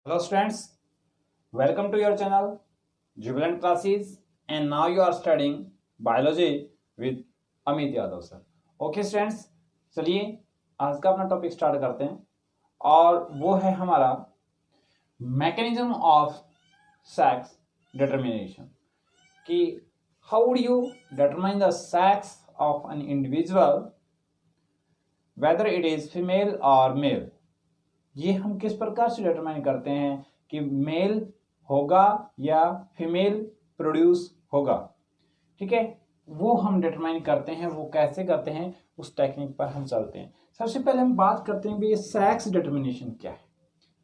Hello students, welcome to your channel Jubilant Classes and now you are studying biology with Amit Yadav sir. Okay students, चलिए आज का अपना topic start करते हैं और वो है हमारा मैकेनिज्म ऑफ सेक्स डिटर्मिनेशन कि how would you determine the sex of an individual whether it is female और मेल। ये हम किस प्रकार से डिटरमाइन करते हैं कि मेल होगा या फीमेल प्रोड्यूस होगा। ठीक है, वो हम डिटरमाइन करते हैं। वो कैसे करते हैं उस टेक्निक पर हम चलते हैं। सबसे पहले हम बात करते हैं ये सेक्स डिटर्मिनेशन क्या है।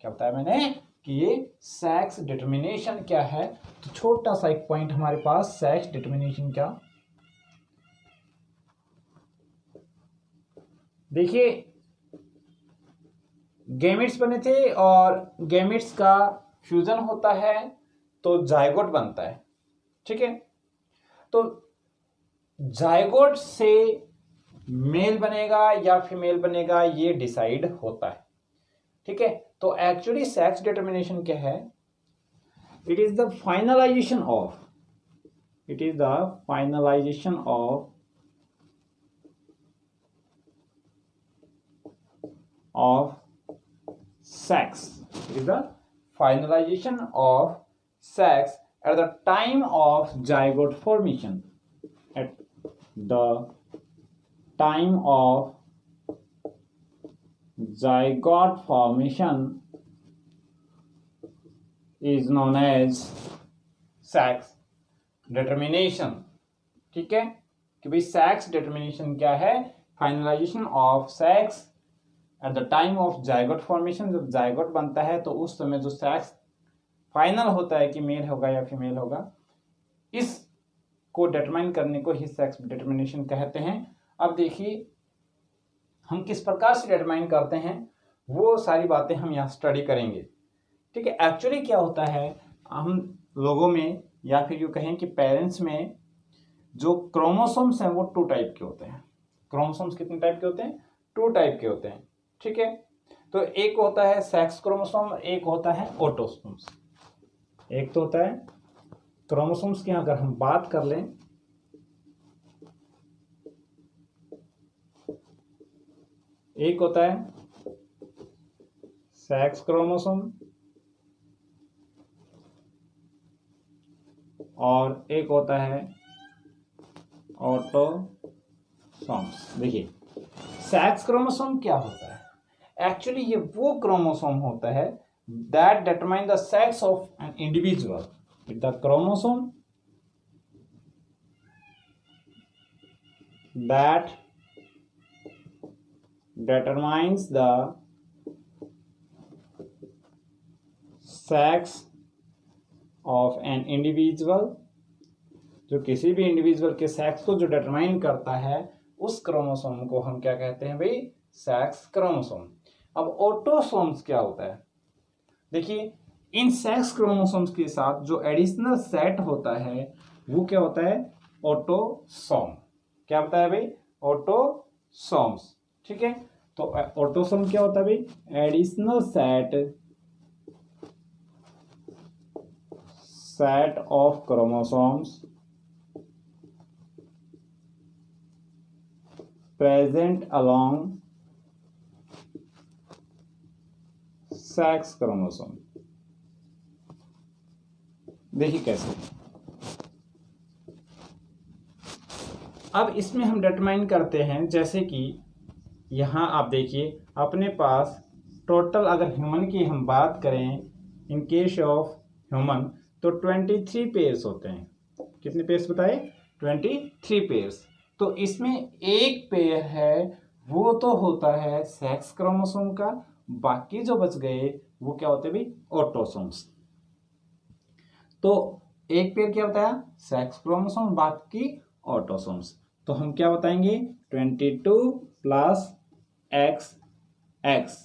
क्या बताया मैंने कि ये सेक्स डिटर्मिनेशन क्या है। तो छोटा सा एक पॉइंट हमारे पास, सेक्स डिटर्मिनेशन क्या, देखिए गैमेट्स बने थे और गैमेट्स का फ्यूजन होता है तो जायगोट बनता है। ठीक है, तो जायगोट से मेल बनेगा या फीमेल बनेगा ये डिसाइड होता है। ठीक है, तो एक्चुअली सेक्स डिटर्मिनेशन क्या है? It is the finalisation of sex. It is the finalization of sex at the time of zygote formation. At the time of zygote formation is known as sex determination. ठीक है कि भाई sex determination क्या है? Finalisation of sex at the time of zygote formation. जब zygote बनता है तो उस समय जो सेक्स फाइनल होता है कि मेल होगा या फीमेल होगा, इसको डिटरमाइन करने को ही सेक्स डिटर्मिनेशन कहते हैं। अब देखिए हम किस प्रकार से डिटरमाइन करते हैं, वो सारी बातें हम यहाँ स्टडी करेंगे। ठीक है, एक्चुअली क्या होता है, हम लोगों में या फिर यूँ कहें कि पेरेंट्स में जो क्रोमोसोम्स हैं वो 2 टाइप के होते हैं। क्रोमोसोम्स कितने टाइप के होते हैं? 2 टाइप के होते हैं। ठीक है, तो एक होता है सेक्स क्रोमोसोम, एक होता है ऑटोसोम्स। एक तो होता है क्रोमोसोम्स की अगर हम बात कर लें, एक होता है सेक्स क्रोमोसोम और एक होता है ऑटोसोम्स। देखिए सेक्स क्रोमोसोम क्या होता है? एक्चुअली ये वो क्रोमोसोम होता है that determine the sex of an individual. The chromosome that determines the sex of an individual, जो किसी भी इंडिविजुअल के सेक्स को जो डिटरमाइन करता है उस क्रोमोसोम को हम क्या कहते हैं भाई? Sex chromosome. अब ऑटोसोम्स क्या होता है? देखिए इन सेक्स क्रोमोसोम्स के साथ जो एडिशनल सेट होता है वो क्या होता है? ऑटोसोम। क्या होता है भाई? ऑटोसोम्स। ठीक है, तो ऑटोसोम क्या होता है भाई? Additional set of chromosomes present along sex chromosome. देखिए कैसे, अब इसमें हम डिटरमाइन करते हैं, जैसे कि यहाँ आप देखिए अपने पास टोटल अगर ह्यूमन की हम बात करें, इन केस ऑफ ह्यूमन तो 23 पेयर्स होते हैं। कितने पेयर्स बताए? 23 पेयर्स। तो इसमें एक पेयर है वो तो होता है सेक्स क्रोमोसोम का, बाकी जो बच गए वो क्या होते हैं भाई? ऑटोसोम्स। तो एक पेयर क्या बताया? सेक्स क्रोमोसोम, बाकी ऑटोसोम्स। तो हम क्या बताएंगे? 22 प्लस XX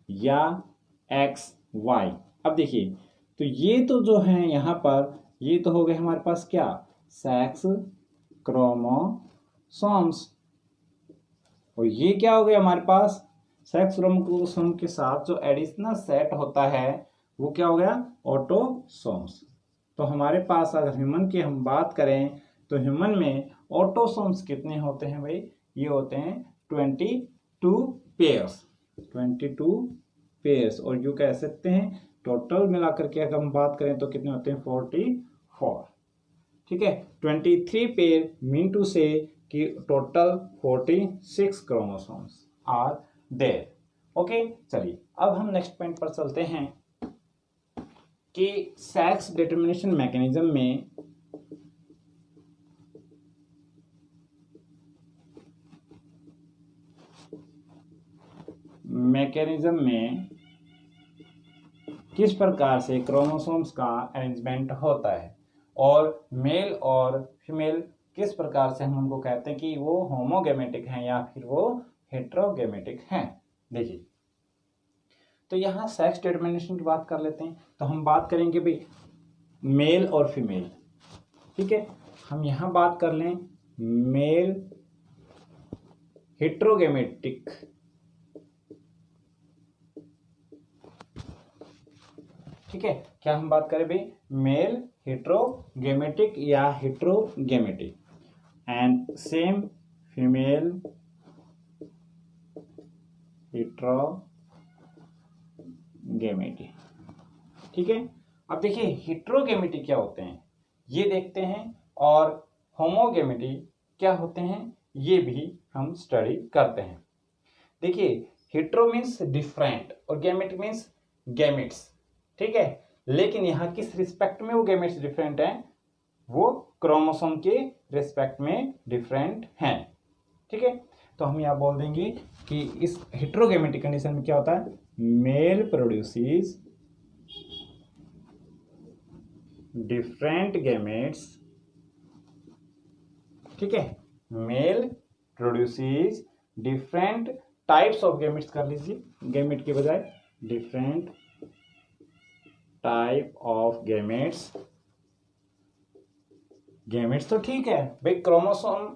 या XY। अब देखिए तो ये तो जो है यहाँ पर, ये तो हो गए हमारे पास क्या? Sex chromosomes. और ये क्या हो गया हमारे पास? सेक्स क्रोमोसोम के साथ जो एडिशनल सेट होता है वो क्या हो गया, ऑटोसोम्स। तो हमारे पास अगर ह्यूमन की हम बात करें तो ह्यूमन में ऑटोसोम्स कितने होते हैं भाई, ये होते हैं 22 पेयर्स, 22 पेयर्स। और यू कह सकते हैं टोटल मिलाकर के अगर हम बात करें तो कितने होते हैं, 44। ठीक है, 23 पेयर मीन टू से कि total 46 chromosomes are there. Okay, चलिए अब हम नेक्स्ट पॉइंट पर चलते हैं कि सेक्स डिटर्मिनेशन मैकेनिज्म में किस प्रकार से क्रोमोसोम्स का अरेंजमेंट होता है, और मेल और फीमेल किस प्रकार से हम उनको कहते हैं कि वो होमोगेमेटिक हैं या फिर वो हेट्रोगेमेटिक हैं। देखिए, तो यहाँ सेक्स डिटर्मिनेशन की बात कर लेते हैं। तो हम बात करेंगे भाई मेल और फीमेल। ठीक है, हम यहाँ बात कर लें मेल हेट्रोगेमेटिक, ठीक है, क्या हम बात करें भाई मेल हेट्रोगेमेटिक या heterogametic, and same female heterogametic. ठीक है, अब देखिए हेट्रोगेमेटिक क्या होते हैं ये देखते हैं, और होमोगेमेटिक क्या होते हैं ये भी हम स्टडी करते हैं। देखिए, हेट्रो मीन्स डिफरेंट और गैमेट मीन्स गैमेट्स। ठीक है, लेकिन यहाँ किस रिस्पेक्ट में वो गैमेट्स डिफरेंट हैं, वो क्रोमोसोम के रिस्पेक्ट में डिफरेंट हैं। ठीक है, तो हम यहाँ बोल देंगे कि इस हेट्रोगेमेटिक कंडीशन में क्या होता है, मेल प्रोड्यूसेस डिफरेंट गैमेट्स। ठीक है, male produces different types of gametes कर लीजिए, गैमेट के बजाय different type of gametes. Gametes तो ठीक है भाई, क्रोमोसोम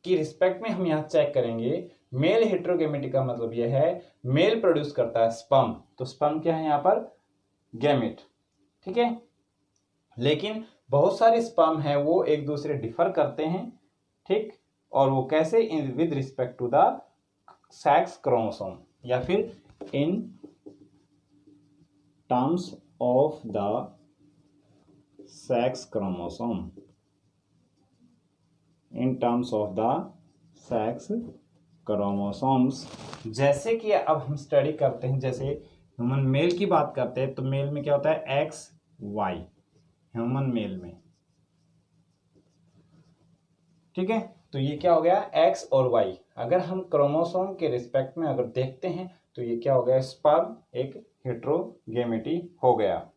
की रिस्पेक्ट में हम यहाँ चेक करेंगे। मेल हेट्रोगेमेटिक का मतलब यह है मेल प्रोड्यूस करता है स्पर्म, तो स्पर्म क्या है यहाँ पर, गैमेट। ठीक है, लेकिन बहुत सारे स्पर्म है वो एक दूसरे डिफर करते हैं। ठीक, और वो कैसे, with respect to the sex chromosome या फिर in terms of the sex chromosome, in terms of the sex chromosomes. जैसे कि अब हम स्टडी करते हैं, जैसे ह्यूमन मेल की बात करते हैं तो मेल में क्या होता है, एक्स वाई, ह्यूमन मेल में। ठीक है, तो ये क्या हो गया, एक्स और वाई। अगर हम क्रोमोसोम के रिस्पेक्ट में अगर देखते हैं तो ये क्या हो गया, स्पर्म एक हेट्रोगेमेटी हो गया।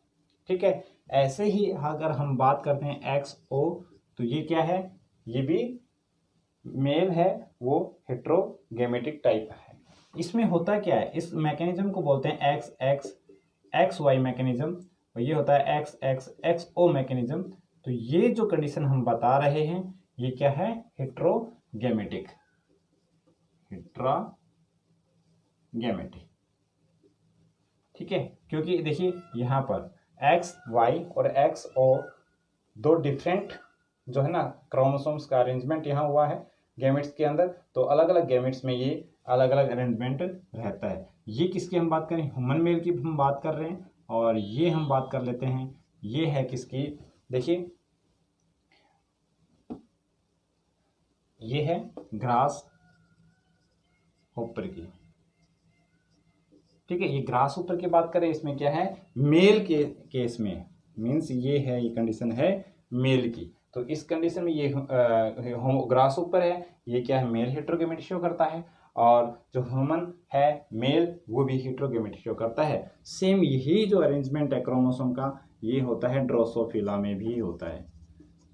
ठीक है, ऐसे ही अगर हम बात करते हैं एक्स ओ, तो ये क्या है, ये भी मेल है, वो हेट्रोगेमेटिक टाइप है। इसमें होता क्या है, इस मैकेनिज्म को बोलते हैं X X X Y mechanism, और ये होता है X X X O mechanism. तो ये जो कंडीशन हम बता रहे हैं ये क्या है, हेट्रोगेमेटिक, हेट्रोगेमेटिक। ठीक है, क्योंकि देखिए यहाँ पर एक्स वाई और एक्स ओ दो डिफरेंट जो है ना क्रोमोसोम्स का अरेंजमेंट यहाँ हुआ है गैमेट्स के अंदर, तो अलग अलग गैमेट्स में ये अलग अलग अरेंजमेंट रहता है। ये किसकी हम बात करें, ह्यूमन मेल की हम बात कर रहे हैं, और ये हम बात कर लेते हैं, ये है किसकी, देखिए ये है ग्रास होपर की। ठीक है, ये ग्रास होपर की बात करें, इसमें क्या है, मेल के केस में मीन्स ये है, ये कंडीशन है मेल की। तो इस कंडीशन में ये ग्रास होपर है, ये क्या है, मेल हेट्रोगेमेटी शो करता है, और जो ह्यूमन है मेल वो भी हेट्रोगेमेटी शो करता है। सेम यही जो अरेंजमेंट है क्रोमोसोम का ये होता है ड्रोसोफिला में भी होता है,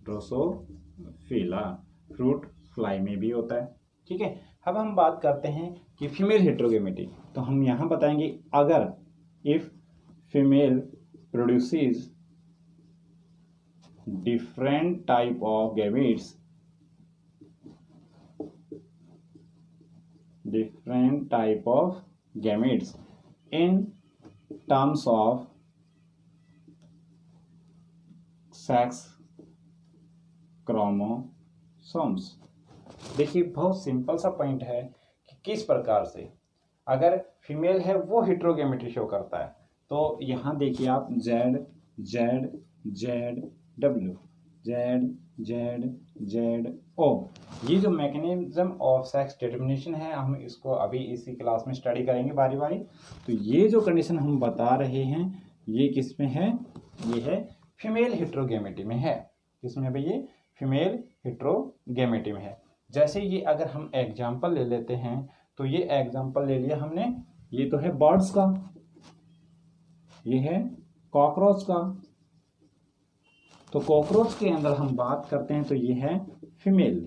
ड्रोसोफिला फ्रूट फ्लाई में भी होता है। ठीक है, अब हम बात करते हैं कि फीमेल हेट्रोगेमेटी। तो हम यहाँ बताएंगे अगर if female produces different type of gametes, different type of gametes in terms of sex chromosomes. देखिए बहुत सिंपल सा पॉइंट है कि किस प्रकार से अगर फीमेल है वो हेट्रोगेमेटी शो करता है। तो यहाँ देखिए आप Z Z Z W Z Z Z O, ये जो मैकेनिज्म ऑफ सेक्स डिटर्मिनेशन है हम इसको अभी इसी क्लास में स्टडी करेंगे बारी बारी। तो ये जो कंडीशन हम बता रहे हैं ये किस में है, ये है फीमेल हेट्रोगेमेटी में है। किस में भाई, ये फीमेल हेट्रोगेमेटी में है। जैसे ये अगर हम एग्जाम्पल ले लेते हैं तो ये एग्जाम्पल ले लिया हमने, ये तो है बर्ड्स का, ये है कॉकरोच का। तो कॉकरोच के अंदर हम बात करते हैं तो ये है फीमेल,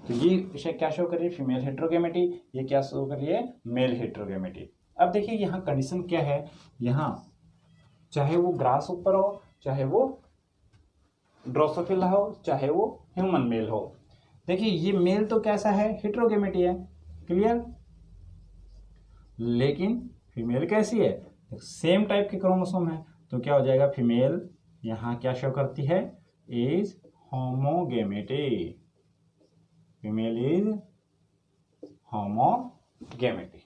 तो ये विषय क्या शो कर रही है, फीमेल हेट्रोगेमेटी। ये क्या शो कर रही है, मेल हेट्रोगेमेटी। अब देखिए यहाँ कंडीशन क्या है, यहाँ चाहे वो ग्रास ऊपर हो, चाहे वो ड्रोसोफिला हो, चाहे वो ह्यूमन मेल हो। देखिए ये मेल तो कैसा है, हेट्रोगेमेटी है, क्लियर। लेकिन फीमेल कैसी है, सेम टाइप के क्रोमोसोम है, तो क्या हो जाएगा, फीमेल यहाँ क्या शो करती है, is homogametic, female is homogametic.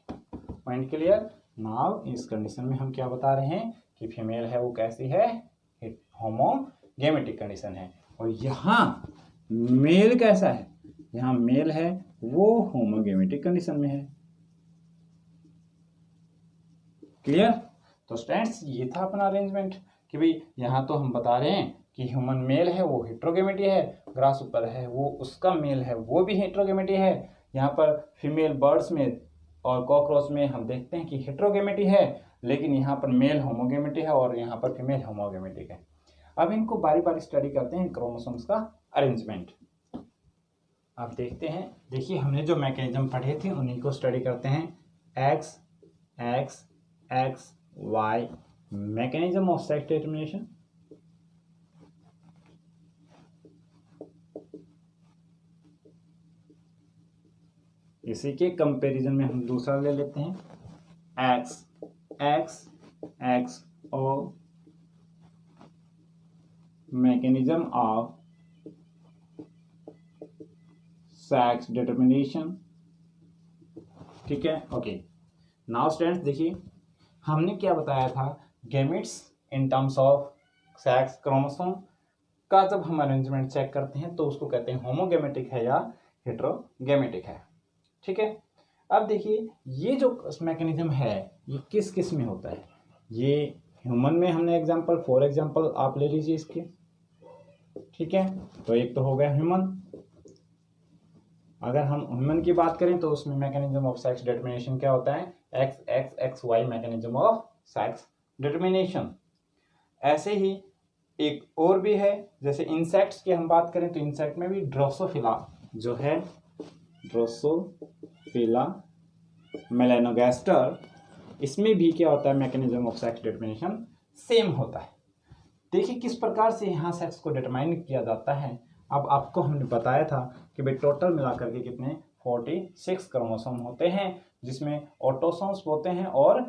Point clear. Now इस कंडीशन में हम क्या बता रहे हैं कि फीमेल है वो कैसी है, होमोगेमेटिक कंडीशन है। और यहाँ मेल कैसा है, यहाँ मेल है वो होमोगेमेटिक कंडीशन में है, क्लियर। तो स्टूडेंट्स ये था अपना अरेंजमेंट कि भाई यहाँ तो हम बता रहे हैं कि ह्यूमन मेल है वो हेट्रोगेमेटी है, ग्रास ऊपर है वो उसका मेल है वो भी हेट्रोगेमेटी है। यहाँ पर फीमेल बर्ड्स में और कॉकरोच में हम देखते हैं कि हेट्रोगेमेटी है, लेकिन यहाँ पर मेल होमोगेमेटी है और यहाँ पर फीमेल होमोगेमेटिक है। अब इनको बारी बारी स्टडी करते हैं, क्रोमोसोम्स का अरेंजमेंट। अब देखते हैं, देखिए हमने जो मैकेनिज्म पढ़े थे उन्हीं को स्टडी करते हैं। X X X Y, mechanism of sex determination. इसी के कंपैरिजन में हम दूसरा ले लेते हैं, X X X O, mechanism of sex determination. ठीक है, ओके। नाउ स्टूडेंट्स देखिए हमने क्या बताया था, gametes in terms of sex chromosome का जब हम अरेंजमेंट चेक करते हैं तो उसको कहते हैं होमोगेमेटिक है या हेट्रोगेमेटिक है। ठीक है, अब देखिए ये जो मैकेनिज्म है ये किस किस में होता है। ये ह्यूमन में हमने एग्जांपल, फॉर एग्जांपल आप ले लीजिए इसके, ठीक है। तो एक तो हो गया ह्यूमन। अगर हम ह्यूमन की बात करें तो उसमें मैकेनिज्म ऑफ सेक्स डिटर्मिनेशन क्या होता है, X X X Y, mechanism of sex determination. ऐसे ही एक और भी है, जैसे इंसेक्ट्स की हम बात करें तो इंसेक्ट में भी ड्रोसोफिला जो है, ड्रोसोफिला मेलानोगास्टर, इसमें भी क्या होता है, mechanism of sex determination same होता है। देखिए किस प्रकार से यहाँ सेक्स को डिटरमाइन किया जाता है। अब आपको हमने बताया था कि भाई टोटल मिलाकर के कितने 46 क्रोमोसोम होते हैं, जिसमें ऑटोसोम्स होते हैं और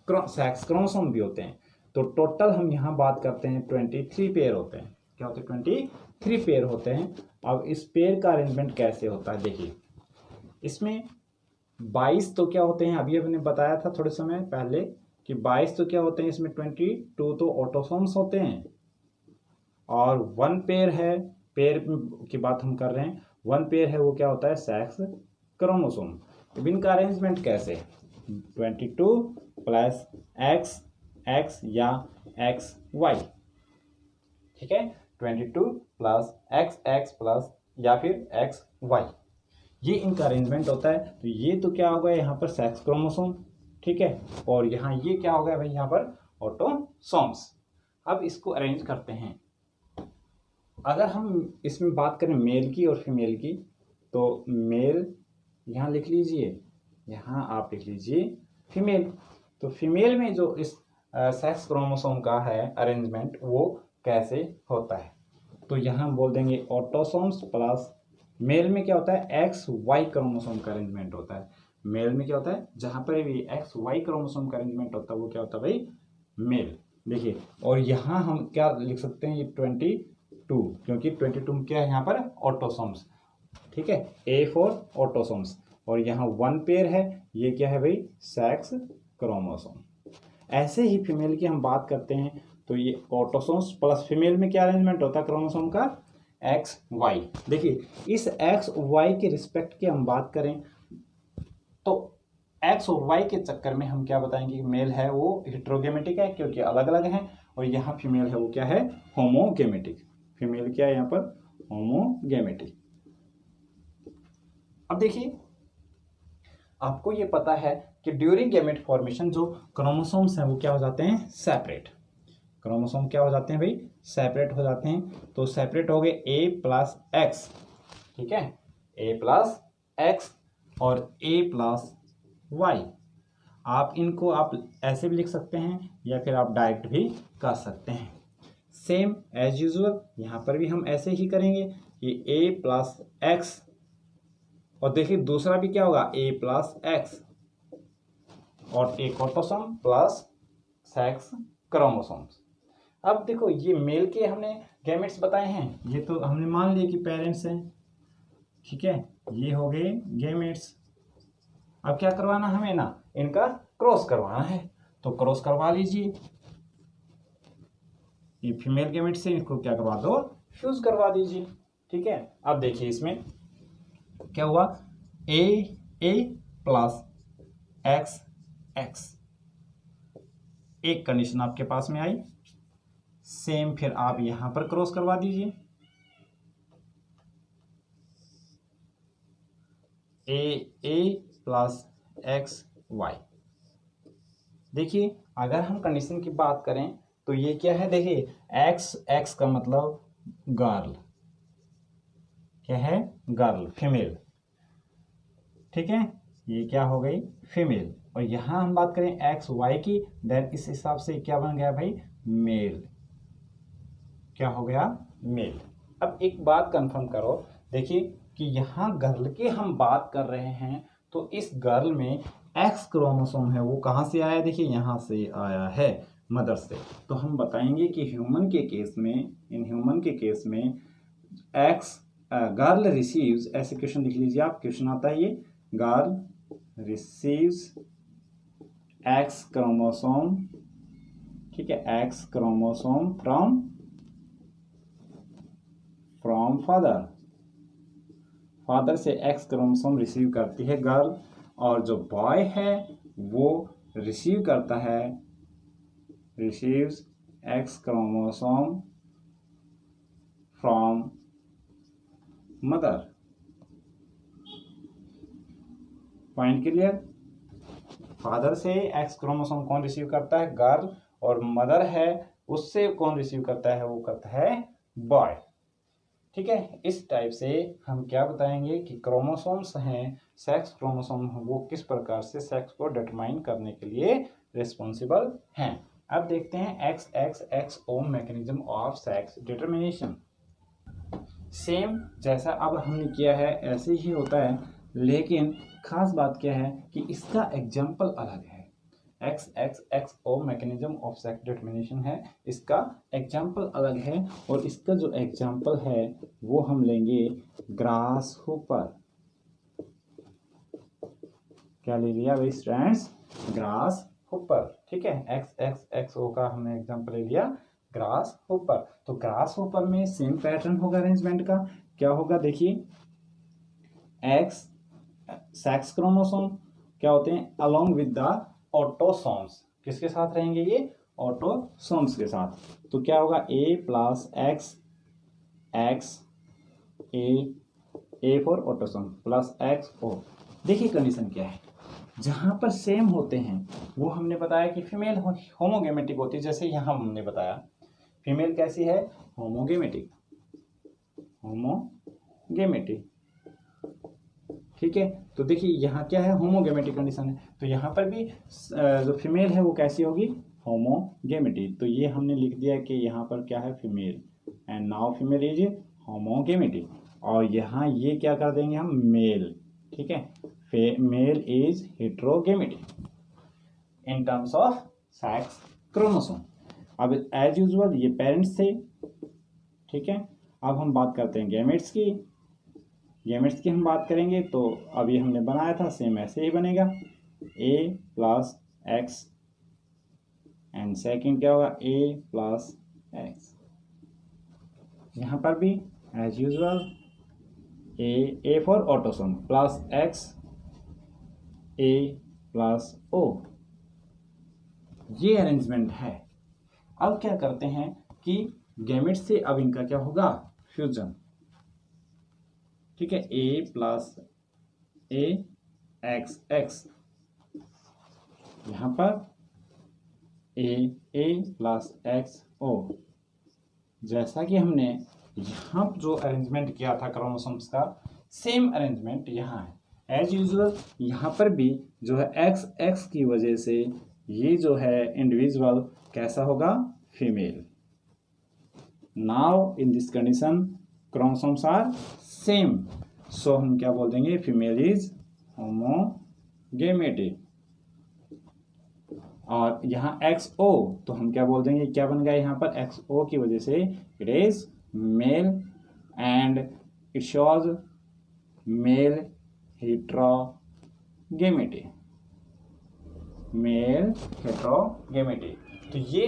सेक्स क्रोमोसोम भी होते हैं। तो टोटल हम यहाँ बात करते हैं 23 पेयर होते हैं। क्या होते हैं, 23 पेयर होते हैं। अब इस पेयर का अरेंजमेंट कैसे होता है, देखिए इसमें 22 तो क्या होते हैं, अभी हमने बताया था थोड़े समय पहले कि 22 तो क्या होते हैं, इसमें 22 तो ऑटोसोम्स होते हैं और 1 पेयर है, पेयर की बात हम कर रहे हैं, 1 पेयर है वो क्या होता है, सेक्स क्रोमोसोम। अब इनका अरेंजमेंट कैसे, 22 प्लस एक्स एक्स या एक्स वाई, ठीक है, 22 प्लस एक्स एक्स प्लस या फिर एक्स वाई, ये इनका अरेंजमेंट होता है। तो ये तो क्या हो गया यहाँ पर सेक्स क्रोमोसोम, ठीक है, और यहाँ ये क्या हो गया भाई, यहाँ पर ऑटोसोम्स। अब इसको अरेंज करते हैं। अगर हम इसमें बात करें मेल की और फीमेल की, तो मेल यहाँ लिख लीजिए, यहाँ आप लिख लीजिए फीमेल। तो फीमेल में जो इस सेक्स क्रोमोसोम का है अरेंजमेंट वो कैसे होता है, तो यहाँ बोल देंगे ऑटोसोम्स प्लस, मेल में क्या होता है, एक्स वाई क्रोमोसोम का अरेंजमेंट होता है। मेल में क्या होता है, जहाँ पर भी एक्स वाई क्रोमोसोम का अरेंजमेंट होता है वो क्या होता है भाई, मेल। देखिए, और यहाँ हम क्या लिख सकते हैं, ये 22, क्योंकि 22 क्या है यहाँ पर, ऑटोसोम्स। ठीक है, A फॉर ऑटोसोम्स, और यहाँ 1 पेयर है, ये क्या है भाई, सेक्स क्रोमोसोम। ऐसे ही फीमेल की हम बात करते हैं तो ये ऑटोसोम्स प्लस फीमेल में क्या अरेंजमेंट होता है क्रोमोसोम का, एक्स वाई। देखिए, इस एक्स वाई के रिस्पेक्ट की हम बात करें तो एक्स और वाई के चक्कर में हम क्या बताएंगे, मेल है वो हेट्रोगेमेटिक है क्योंकि अलग अलग हैं, और यहाँ फीमेल है वो क्या है, होमोगेमेटिक। फीमेल क्या है यहाँ पर, होमोगेमेटिक। अब देखिए, आपको ये पता है कि ड्यूरिंग गैमेट फॉर्मेशन जो क्रोमोसोम्स हैं वो क्या हो जाते हैं, सेपरेट। क्रोमोसोम क्या हो जाते हैं भाई, सेपरेट हो जाते हैं। तो सेपरेट हो गए A प्लस एक्स, ठीक है, A प्लस एक्स और A प्लस वाई। आप इनको आप ऐसे भी लिख सकते हैं या फिर आप डायरेक्ट भी कर सकते हैं। सेम एज यूजुअल यहाँ पर भी हम ऐसे ही करेंगे कि A प्लस एक्स, और देखिए दूसरा भी क्या होगा, A प्लस एक्स, और एक ऑटोसोम प्लस सेक्स क्रोमोसोम्स। अब देखो, ये मेल के हमने गैमेट्स बताए हैं, ये तो हमने मान लिया कि पेरेंट्स हैं, ठीक है, ये हो गए गैमेट्स। अब क्या करवाना हमें ना, इनका क्रॉस करवाना है, तो क्रॉस करवा लीजिए। ये फीमेल गैमेट से इनको क्या करवा दो, फ्यूज करवा दीजिए। ठीक है, अब देखिए इसमें क्या हुआ, ए प्लस एक्स एक्स, एक कंडीशन आपके पास में आई। सेम फिर आप यहां पर क्रॉस करवा दीजिए, ए प्लस एक्स वाई। देखिए, अगर हम कंडीशन की बात करें तो ये क्या है, देखिए एक्स एक्स का मतलब गर्ल, क्या है, गर्ल, फीमेल। ठीक है, ये क्या हो गई, फीमेल। और यहां हम बात करें एक्स वाई की, देन इस हिसाब से क्या बन गया भाई, मेल। क्या हो गया, मेल। अब एक बात कंफर्म करो, देखिए कि यहाँ गर्ल की हम बात कर रहे हैं, तो इस गर्ल में एक्स क्रोमोसोम है वो कहाँ से आया, देखिए यहाँ से आया है, मदर से। तो हम बताएंगे कि ह्यूमन के केस में, इन ह्यूमन के केस में एक्स गर्ल रिसीव्स, ऐसे क्वेश्चन लिख लीजिए आप, क्वेश्चन आता है ये, गर्ल रिसीव्स एक्स क्रोमोसोम, ठीक है, x chromosome from father. Father से एक्स क्रोमोसोम रिसीव करती है गर्ल, और जो बॉय है वो रिसीव करता है, receives x chromosome from mother. Point clear. Father से एक्स क्रोमोसोम कौन रिसीव करता है, गर्ल, और मदर है उससे कौन रिसीव करता है, वो करता है बॉय। ठीक है, इस टाइप से हम क्या बताएंगे कि क्रोमोसोम्स हैं, सेक्स क्रोमोसोम, वो किस प्रकार से सेक्स को डिटरमाइन करने के लिए रिस्पॉन्सिबल हैं। अब देखते हैं X X X O mechanism of sex determination. Same जैसा अब हमने किया है ऐसे ही होता है, लेकिन खास बात क्या है कि इसका एग्जाम्पल अलग है। X X X O mechanism of sex determination है, इसका एग्जाम्पल अलग है, और इसका जो एग्जाम्पल है वो हम लेंगे ग्रास होपर। क्या ले लिया भाई स्टूडेंट्स, ग्रास होपर। ठीक है, एक्स एक्स एक्स ओ का हमने एग्जाम्पल ले लिया ग्रास होपर। तो ग्रास होपर में सेम पैटर्न होगा अरेंजमेंट का, क्या होगा देखिए, एक्स सेक्स क्रोमोसोम क्या होते हैं, अलोंग विद द ऑटोसोम्स, किसके साथ रहेंगे ये, ऑटोसोम्स के साथ। तो क्या होगा, A plus X X, A for autosome plus X O. देखिए कंडीशन क्या है, जहां पर सेम होते हैं वो हमने बताया कि फीमेल होमोगेमेटिक होती है, जैसे यहां हमने बताया फीमेल कैसी है, होमोगेमेटिक, होमोगेमेटिक। ठीक है, तो देखिए यहाँ क्या है, होमोगेमेटिक कंडीशन है, तो यहाँ पर भी जो फीमेल है वो कैसी होगी, होमोगेमेटिक। तो ये हमने लिख दिया कि यहाँ पर क्या है, female, and now female is homogametic, और यहाँ ये क्या कर देंगे हम, मेल। ठीक है, male is heterogametic in terms of sex chromosome. अब एज यूजुअल ये पेरेंट्स थे, ठीक है। अब हम बात करते हैं गैमेट्स की। गैमेट्स की हम बात करेंगे तो अभी हमने बनाया था सेम ऐसे ही बनेगा, a plus X and second क्या होगा a प्लस एक्स। यहाँ पर भी as usual A for autosome plus X a plus o, ये अरेंजमेंट है। अब क्या करते हैं कि गैमेट से अब इनका क्या होगा, फ्यूजन, ठीक है। a plus A x x, यहाँ पर ए प्लस एक्स ओ। जैसा कि हमने यहाँ जो अरेंजमेंट किया था क्रोमोसोम्स का, सेम अरेंजमेंट यहाँ है एज यूजुअल। यहाँ पर भी जो है एक्स एक्स की वजह से ये जो है इंडिविजुअल कैसा होगा, female. Now in this condition chromosomes are same, so हम क्या बोल देंगे, फीमेल इज होमोगैमेटिक। और यहाँ एक्स ओ तो हम क्या बोल देंगे, क्या बन गया यहाँ पर, एक्स ओ की वजह से it is male and it shows male heterogamety, male heterogamety. तो ये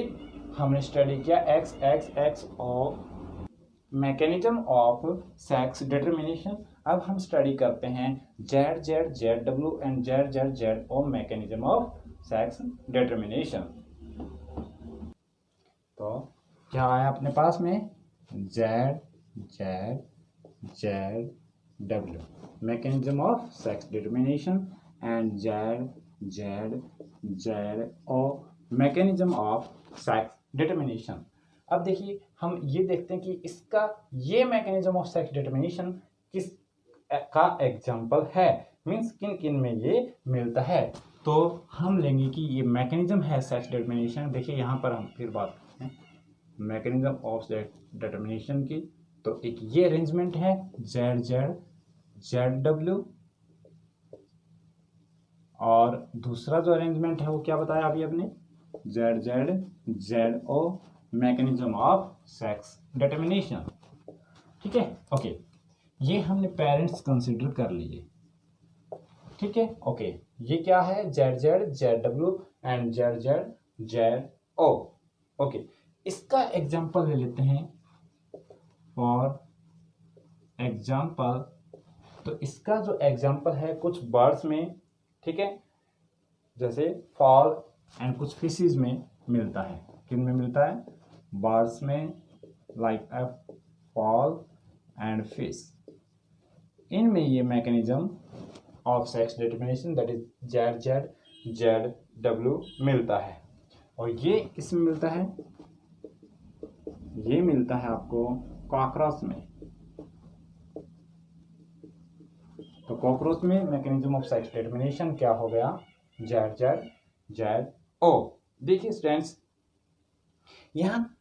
हमने स्टडी किया X X X O, mechanism of sex determination. अब हम स्टडी करते हैं Z Z Z W and Z Z Z O, mechanism of sex determination. तो क्या आया अपने पास में, Z Z Z W, mechanism of sex determination, and Z Z Z O, mechanism of sex determination. अब देखिए हम ये देखते हैं कि इसका ये मैकेनिज्म ऑफ सेक्स डिटर्मिनेशन किस का एग्जाम्पल है, मीन्स किन किन में ये मिलता है। तो हम लेंगे कि ये मैकेनिज्म है सेक्स डिटर्मिनेशन। देखिए यहाँ पर हम फिर बात करते हैं मैकेनिज्म ऑफ सेक्स डिटर्मिनेशन की। तो एक ये अरेंजमेंट है जेड जेड जेड डब्ल्यू, और दूसरा जो अरेंजमेंट है वो क्या बताया अभी आपने, Z Z Z O, mechanism of sex determination, ठीक है। ओके, ये हमने पेरेंट्स कंसिडर कर लिए, ठीक है। ओके, ये क्या है, Z Z Z W and Z Z Z O. Okay, इसका एग्जांपल ले लेते हैं फॉर एग्जांपल। तो इसका जो एग्जांपल है कुछ बर्ड्स में, ठीक है, जैसे फॉल एंड कुछ फिशेज में मिलता है। किन में मिलता है, बर्ड्स में, like a fall and fish, इनमें ये mechanism of sex determination that is Z Z Z W मिलता है। और ये किसमें मिलता है, ये मिलता है आपको कॉकरोच में। तो कॉकरोच में मैकेनिज्म ऑफ सेक्स डिटर्मिनेशन क्या हो गया, जेड जेड जेड ओ। देखिए स्टूडेंट्स, यहाँ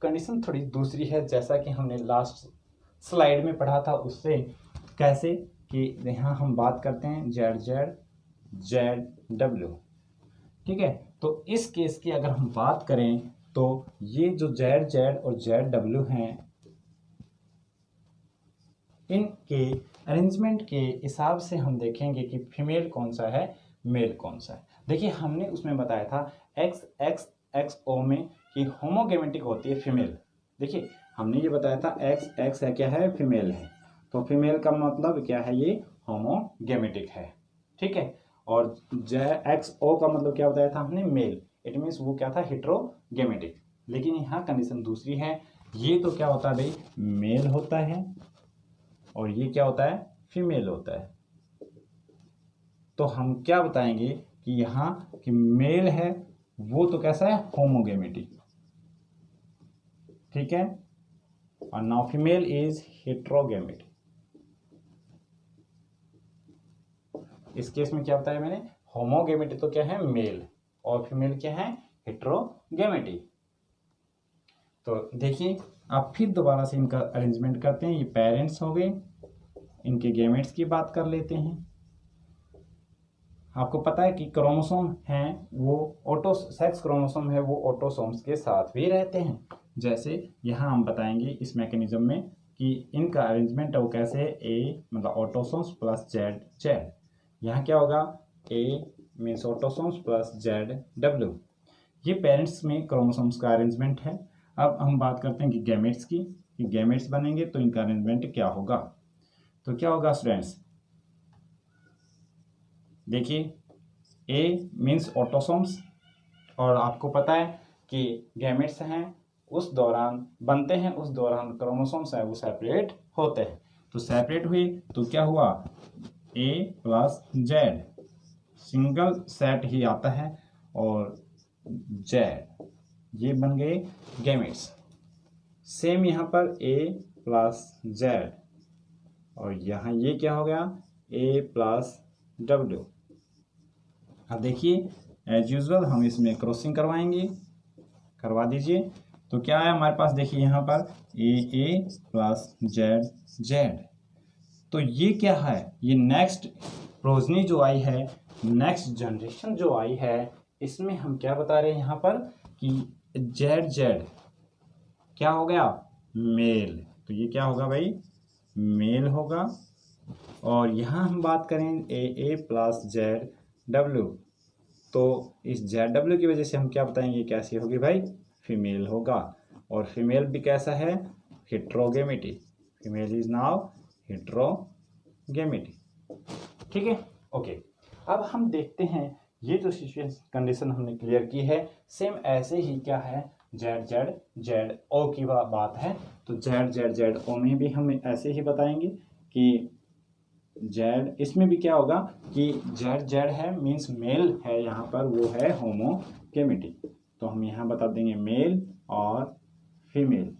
कंडीशन थोड़ी दूसरी है, जैसा कि हमने लास्ट स्लाइड में पढ़ा था उससे। कैसे कि यहाँ हम बात करते हैं जेड जेड जेड डब्ल्यू, ठीक है। तो इस केस की अगर हम बात करें तो ये जो जेड जेड और जेड डब्ल्यू हैं, इनके अरेंजमेंट के हिसाब से हम देखेंगे कि फीमेल कौन सा है, मेल कौन सा है। देखिए हमने उसमें बताया था एक्स एक्स एक्स ओ में कि होमोगेमेटिक होती है फीमेल। देखिए हमने ये बताया था एक्स एक्स है क्या है, फीमेल है। तो फीमेल का मतलब क्या है, ये होमोगेमेटिक है, ठीक है। और एक्स ओ का मतलब क्या बताया था हमने, मेल। इट मीन्स वो क्या था, हेट्रोगेमेटिक। लेकिन यहाँ कंडीशन दूसरी है, ये तो क्या होता है भाई, मेल होता है, और ये क्या होता है, फीमेल होता है। तो हम क्या बताएंगे कि यहाँ कि मेल है वो तो कैसा है, होमोगेमेटिक, ठीक है। और नाउ फीमेल इज हेट्रोगेमेटिक। इस केस में क्या बताया मैंने, होमोगेमेटिक तो क्या है, मेल, और फीमेल क्या है, हेट्रोगेमेटिक। तो देखिए आप फिर दोबारा से इनका अरेंजमेंट करते हैं। ये पेरेंट्स हो गए, इनके गेमेट्स की बात कर लेते हैं। आपको पता है कि क्रोमोसोम हैं वो ऑटो सेक्स क्रोमोसोम है वो ऑटोसोम्स के साथ भी रहते हैं। जैसे यहाँ हम बताएंगे इस मैकेनिज्म में कि इनका अरेंजमेंट है वो कैसे है। ए मतलब ऑटोसोम्स प्लस जेड जेड, यहाँ क्या होगा, A means autosomes plus Z W. ये पेरेंट्स में क्रोमोसोम्स का अरेंजमेंट है। अब हम बात करते हैं कि गैमेट्स की, कि गैमेट्स बनेंगे तो इनका अरेंजमेंट क्या होगा। तो क्या होगा स्टूडेंट्स, देखिए ए मीन्स ऑटोसोम्स, और आपको पता है कि गैमेट्स हैं उस दौरान बनते हैं, उस दौरान क्रोमोसोम्स हैं वो सेपरेट होते हैं। तो सेपरेट हुए तो क्या हुआ, ए प्लस जेड, सिंगल सेट ही आता है, और जेड, ये बन गए गैमेट्स। सेम यहाँ पर ए प्लस जेड, और यहाँ ये क्या हो गया, ए प्लस डब्ल्यू। अब देखिए एज यूजुअल हम इसमें क्रॉसिंग करवाएंगे, करवा दीजिए। तो क्या है हमारे पास, देखिए यहाँ पर ए प्लस जेड जेड। तो ये क्या है, ये नेक्स्ट प्रोजनी जो आई है, नेक्स्ट जनरेशन जो आई है, इसमें हम क्या बता रहे हैं यहाँ पर कि जेड जेड क्या हो गया, मेल। तो ये क्या होगा भाई, मेल होगा। और यहाँ हम बात करें ए प्लस जेड डब्ल्यू, तो इस जेड डब्ल्यू की वजह से हम क्या बताएंगे, कैसी होगी भाई, फीमेल होगा। और फीमेल भी कैसा है, हेट्रोगेमिटी, फीमेल इज नाउ हेट्रोगेमिटी। ठीक है, ओके। अब हम देखते हैं ये जो सिचुएशन कंडीशन हमने क्लियर की है, सेम ऐसे ही क्या है, जेड जेड जेड ओ की बात है। तो जेड जेड जेड ओ में भी हम ऐसे ही बताएंगे कि जेड, इसमें भी क्या होगा कि जेड जेड है मीन्स मेल है, यहाँ पर वो है होमोगेमिटी। तो हम यहाँ बता देंगे मेल और फीमेल।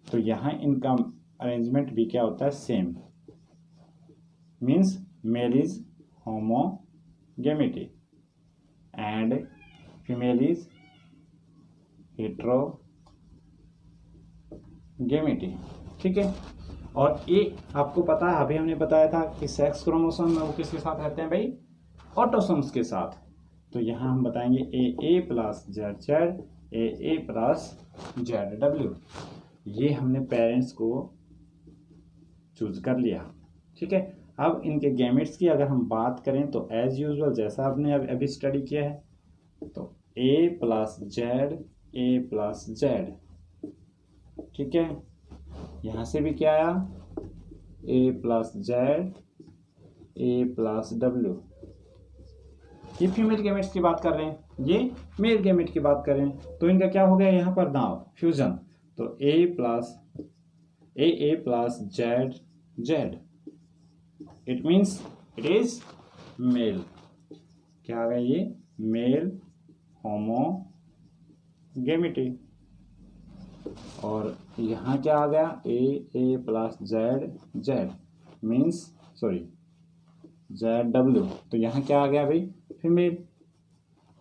तो यहाँ इनका अरेंजमेंट भी क्या होता है, same, means male is homogamety and female is heterogamety. ठीक है। और ये आपको पता है, अभी हमने बताया था कि सेक्स क्रोमोसोम में वो किसके साथ रहते हैं भाई, ऑटोसोम्स के साथ। तो यहाँ हम बताएंगे ए प्लस जेड जेड, ए प्लस जेड डब्ल्यू। ये हमने पेरेंट्स को चूज कर लिया। ठीक है। अब इनके गैमेट्स की अगर हम बात करें तो एज यूजुअल जैसा आपने अभी स्टडी किया है, तो ए प्लस जेड। ठीक है, यहाँ से भी क्या आया, ए प्लस जेड, ए प्लस डब्ल्यू। ये फीमेल गैमेट्स की बात कर रहे हैं, ये मेल गैमेट की बात कर रहे हैं। तो इनका क्या हो गया यहाँ पर नाउ फ्यूजन। तो A plus Z Z, it means it is male. क्या आ गया ये, मेल होमोगेमिटी। और यहाँ क्या आ गया, A plus Z Z means sorry Z W. तो यहाँ क्या आ गया भाई, female.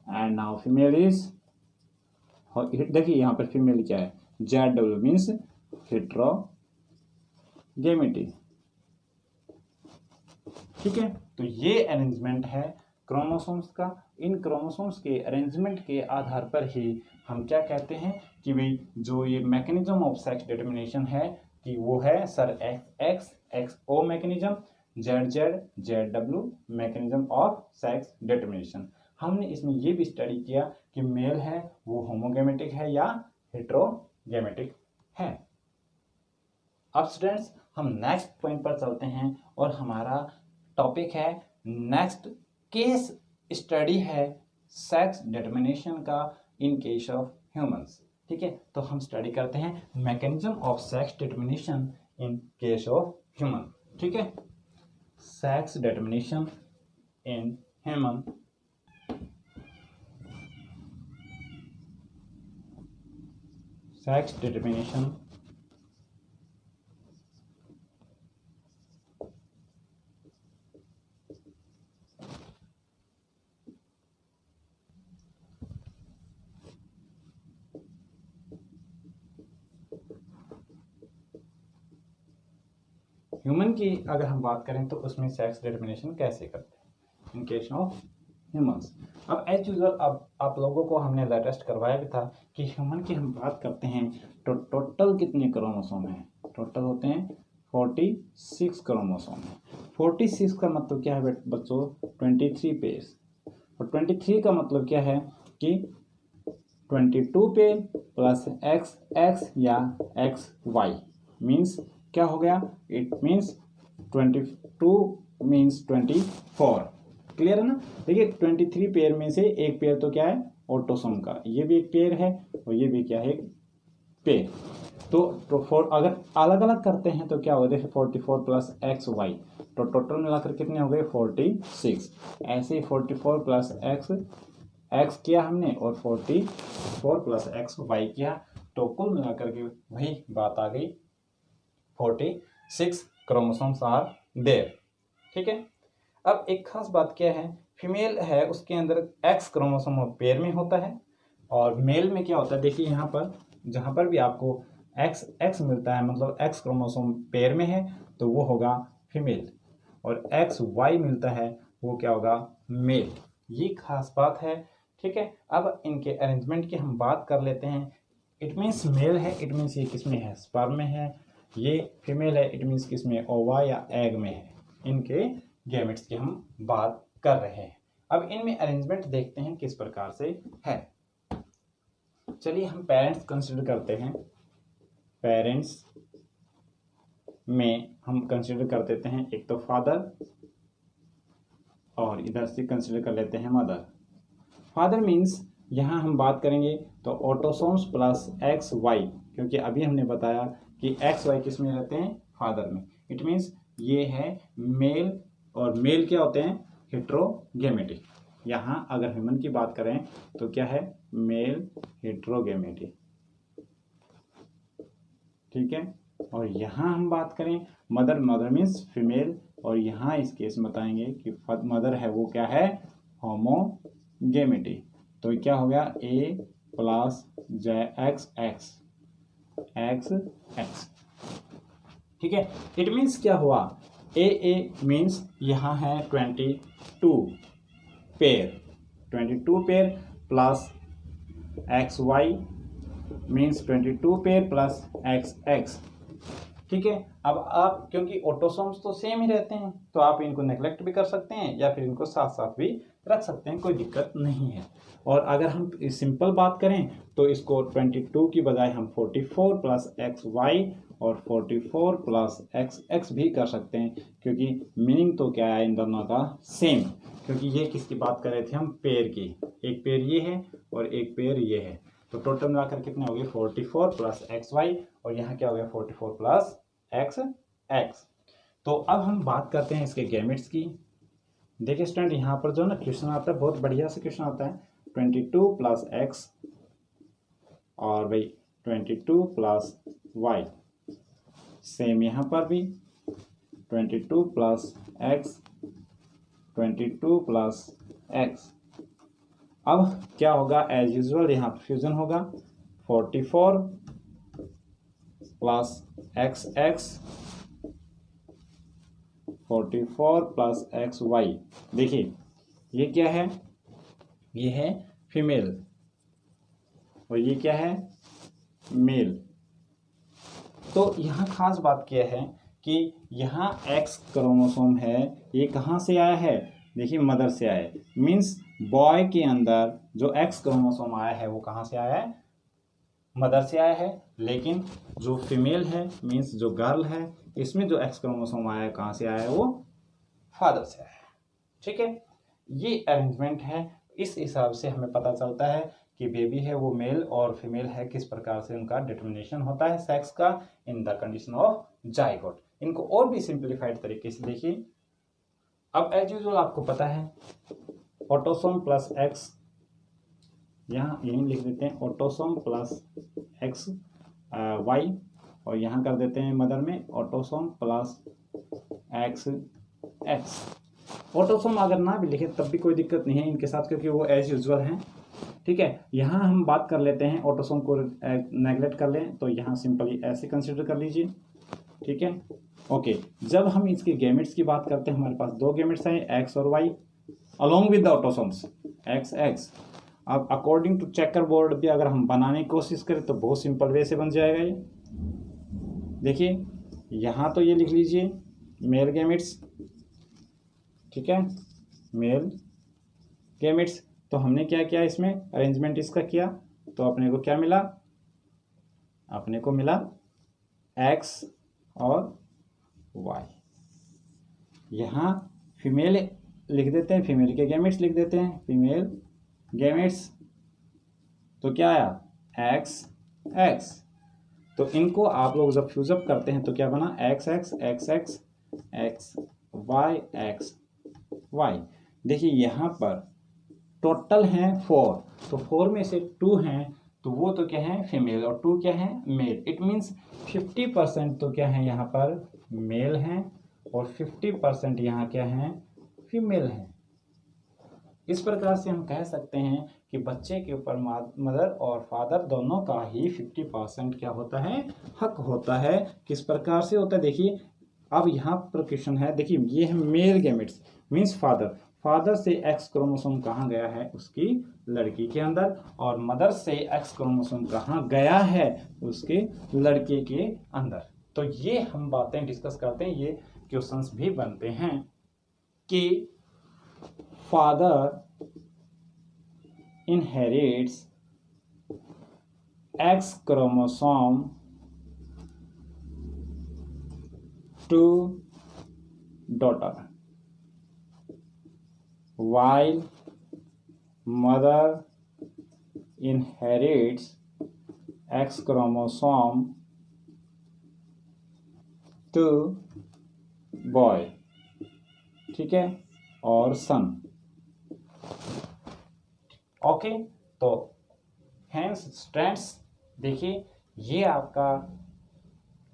And now female is, देखिए यहाँ पर फीमेल क्या है, जेड डब्ल्यू मीन्स हेट्रोगेमिटी। ठीक है। तो ये अरेंजमेंट है क्रोमोसोम्स का। इन क्रोमोसोम्स के अरेंजमेंट के आधार पर ही हम क्या कहते हैं कि भाई जो ये मैकेनिज्म ऑफ सेक्स डिटर्मिनेशन है कि वो है sir X X O mechanism, Z Z Z W mechanism of sex determination. हमने इसमें ये भी स्टडी किया कि मेल है वो होमोगेमेटिक है या हेट्रोगेमेटिक है। अब स्टूडेंट्स हम नेक्स्ट पॉइंट पर चलते हैं और हमारा टॉपिक है नेक्स्ट केस स्टडी है सेक्स डिटर्मिनेशन का इन केस ऑफ ह्यूमंस। ठीक है, तो हम स्टडी करते हैं mechanism of sex determination in case of human. ठीक है, sex determination in human. Sex determination human की अगर हम बात करें तो उसमें सेक्स डिटर्मिनेशन कैसे करते हैं इन केस ऑफ ह्यूमंस। अब एज यूजुअल अब आप लोगों को हमने लेटेस्ट करवाया भी था कि ह्यूमन की हम बात करते हैं तो टोटल कितने क्रोमोसोम हैं? टोटल होते हैं 46 क्रोमोसोम है। 46 का मतलब क्या है बच्चों? 23 पेयर्स। और 23 का मतलब क्या है कि 22 पेयर प्लस एक्स एक्स या एक्स वाई मीन्स क्या हो गया? It means 22 means 24। क्लियर है ना? देखिए 23 पेयर में से एक पेयर तो क्या है? ऑटोसोम का, ये भी एक पेयर है और ये भी क्या है? एक पेयर। तो फोर अगर अलग अलग करते हैं तो क्या होगा? देखिए 44 प्लस एक्स वाई, तो टोटल मिलाकर कितने हो गए? 46। ऐसे ही 44 प्लस एक्स एक्स किया हमने और 44 प्लस एक्स वाई किया, तो कुल मिलाकर के वही बात आ गई 46 क्रोमोसोम्स आर देयर। ठीक है। अब एक खास बात क्या है, फीमेल है उसके अंदर एक्स क्रोमोसोम पेयर में होता है और मेल में क्या होता है? देखिए यहाँ पर जहाँ पर भी आपको एक्स एक्स मिलता है मतलब एक्स क्रोमोसोम पेयर में है तो वो होगा फीमेल, और एक्स वाई मिलता है वो क्या होगा? मेल। ये खास बात है। ठीक है। अब इनके अरेंजमेंट की हम बात कर लेते हैं। इट मीन्स मेल है, इट मीन्स ये किस में है? स्पर्म में है। ये फीमेल है, इट मीन्स किस में? ओवा या एग में है। इनके गैमेट्स की हम बात कर रहे हैं। अब इनमें अरेंजमेंट देखते हैं किस प्रकार से है। चलिए हम पेरेंट्स कंसिडर करते हैं। पेरेंट्स में हम कंसिडर कर देते हैं एक तो फादर और इधर से कंसिडर कर लेते हैं मदर। फादर मीन्स यहाँ हम बात करेंगे तो ऑटोसोम्स प्लस एक्स वाई, क्योंकि अभी हमने बताया कि एक्स वाई किस में रहते हैं? फादर में। इट मीन्स ये है मेल, और मेल क्या होते हैं? हेट्रोगेमेटी। यहाँ अगर ह्यूमन की बात करें तो क्या है? मेल हेट्रोगेमेटी। ठीक है। और यहाँ हम बात करें मदर, मदर मीन्स फीमेल, और यहाँ इस केस में बताएंगे कि मदर है वो क्या है? होमोगेमेटी। तो क्या हो गया? A plus J x X X X. ठीक है। इट मीन्स क्या हुआ? ए मीन्स यहाँ है 22 pair, 22 pair plus X Y means 22 pair plus X X. ठीक है। अब आप क्योंकि ऑटोसोम्स तो सेम ही रहते हैं तो आप इनको नेग्लेक्ट भी कर सकते हैं या फिर इनको साथ साथ भी रख सकते हैं, कोई दिक्कत नहीं है। और अगर हम सिंपल बात करें तो इसको 22 की बजाय हम 44 प्लस एक्स वाई और 44 प्लस एक्स एक्स भी कर सकते हैं, क्योंकि मीनिंग तो क्या है इन दोनों का? सेम। क्योंकि ये किसकी बात कर रहे थे हम? पेयर की। एक पेयर ये है और एक पेयर ये है, तो टोटल मिलाकर कितने हो गए? 44 प्लस एक्स वाई, और यहाँ क्या हो गया? 44 प्लस एक्स एक्स। तो अब हम बात करते हैं इसके गैमेट्स की। देखिए स्टूडेंट यहाँ पर जो ना क्वेश्चन आता है, बहुत बढ़िया से क्वेश्चन आता है। 22 प्लस एक्स और भाई 22 प्लस वाई, सेम यहाँ पर भी 22 प्लस एक्स 22 प्लस एक्स। अब क्या होगा? एज यूजुअल यहाँ फ्यूजन होगा। 44 plus X X 44 plus X Y. देखिए ये क्या है? ये है फीमेल और ये क्या है? मेल। तो यहाँ खास बात क्या है कि यहाँ एक्स क्रोमोसोम है, ये कहाँ से आया है? देखिए मदर से आया है। मीन्स बॉय के अंदर जो एक्स क्रोमोसोम आया है वो कहाँ से आया है? मदर से आया है। लेकिन जो फीमेल है मीन्स जो गर्ल है, इसमें जो एक्स क्रोमोसोम आया है कहाँ से आया है? वो फादर से आया है। ठीक है। ये अरेंजमेंट है। इस हिसाब से हमें पता चलता है कि बेबी है वो मेल और फीमेल है, किस प्रकार से उनका डिटर्मिनेशन होता है सेक्स का in the condition of zygote. इनको और भी सिंप्लीफाइड तरीके से देखिए। अब एज यूजुअल आपको पता है ऑटोसोम प्लस एक्स, यहाँ यहीं लिख देते हैं ऑटोसोम प्लस एक्स वाई, और यहाँ कर देते हैं मदर में autosome plus X x. Autosome अगर ना भी लिखे तब भी कोई दिक्कत नहीं है इनके साथ, क्योंकि वो एज यूजुअल हैं। ठीक है। यहाँ हम बात कर लेते हैं ऑटोसोम को नेगलेक्ट कर लें तो यहाँ सिंपली ऐसे कंसिडर कर लीजिए। ठीक है। ओके। जब हम इसके गैमेट्स की बात करते हैं, हमारे पास दो गैमेट्स हैं एक्स और Y, along with the autosomes XX। अब अकॉर्डिंग टू चेकर बोर्ड भी अगर हम बनाने की कोशिश करें तो बहुत सिंपल वे से बन जाएगा ये। देखिए यहाँ तो ये लिख लीजिए मेल गैमेट्स, ठीक है, मेल गैमेट्स। तो हमने क्या किया इसमें अरेंजमेंट इसका किया, तो अपने को क्या मिला, अपने को मिला X और Y। यहाँ फीमेल लिख देते हैं, फीमेल के गैमेट्स लिख देते हैं, फीमेल गैमेट्स। तो क्या आया XX। तो इनको आप लोग जब फ्यूजअप करते हैं तो क्या बना XX XX XY XY। देखिए यहाँ पर टोटल हैं 4, तो 4 में से 2 हैं तो वो तो क्या है फीमेल और 2 क्या है मेल। इट मीन्स 50% तो क्या है यहाँ पर मेल हैं और 50% यहाँ क्या है फीमेल हैं। इस प्रकार से हम कह सकते हैं कि बच्चे के ऊपर मदर और फादर दोनों का ही 50% क्या होता है हक होता है। किस प्रकार से होता है देखिए, अब यहाँ पर क्वेश्चन है, देखिए ये है मेल गैमेट्स मीन्स फादर से X क्रोमोसोम कहाँ गया है उसकी लड़की के अंदर, और मदर से X क्रोमोसोम कहाँ गया है उसके लड़के के अंदर। तो ये हम बातें डिस्कस करते हैं, ये क्वेश्चंस भी बनते हैं कि father inherits X chromosome to daughter, while mother inherits X chromosome to boy, ठीक है, और सन। ओके तो थैंक्स स्टूडेंट्स। देखिए ये आपका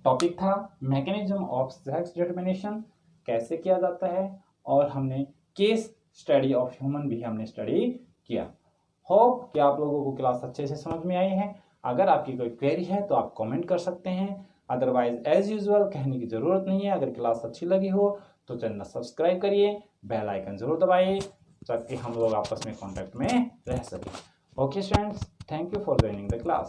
टॉपिक था मैकेनिज्म ऑफ सेक्स डिटर्मिनेशन, कैसे किया जाता है, और हमने केस स्टडी ऑफ ह्यूमन भी हमने स्टडी किया। होप कि आप लोगों को क्लास अच्छे से समझ में आई है। अगर आपकी कोई क्वेरी है तो आप कमेंट कर सकते हैं, अदरवाइज एज यूजुअल कहने की ज़रूरत नहीं है। अगर क्लास अच्छी लगी हो तो चैनल सब्सक्राइब करिए, बेल आइकन जरूर दबाइए ताकि हम लोग आपस में कांटेक्ट में रह सकें। Okay students, thank you for joining the class.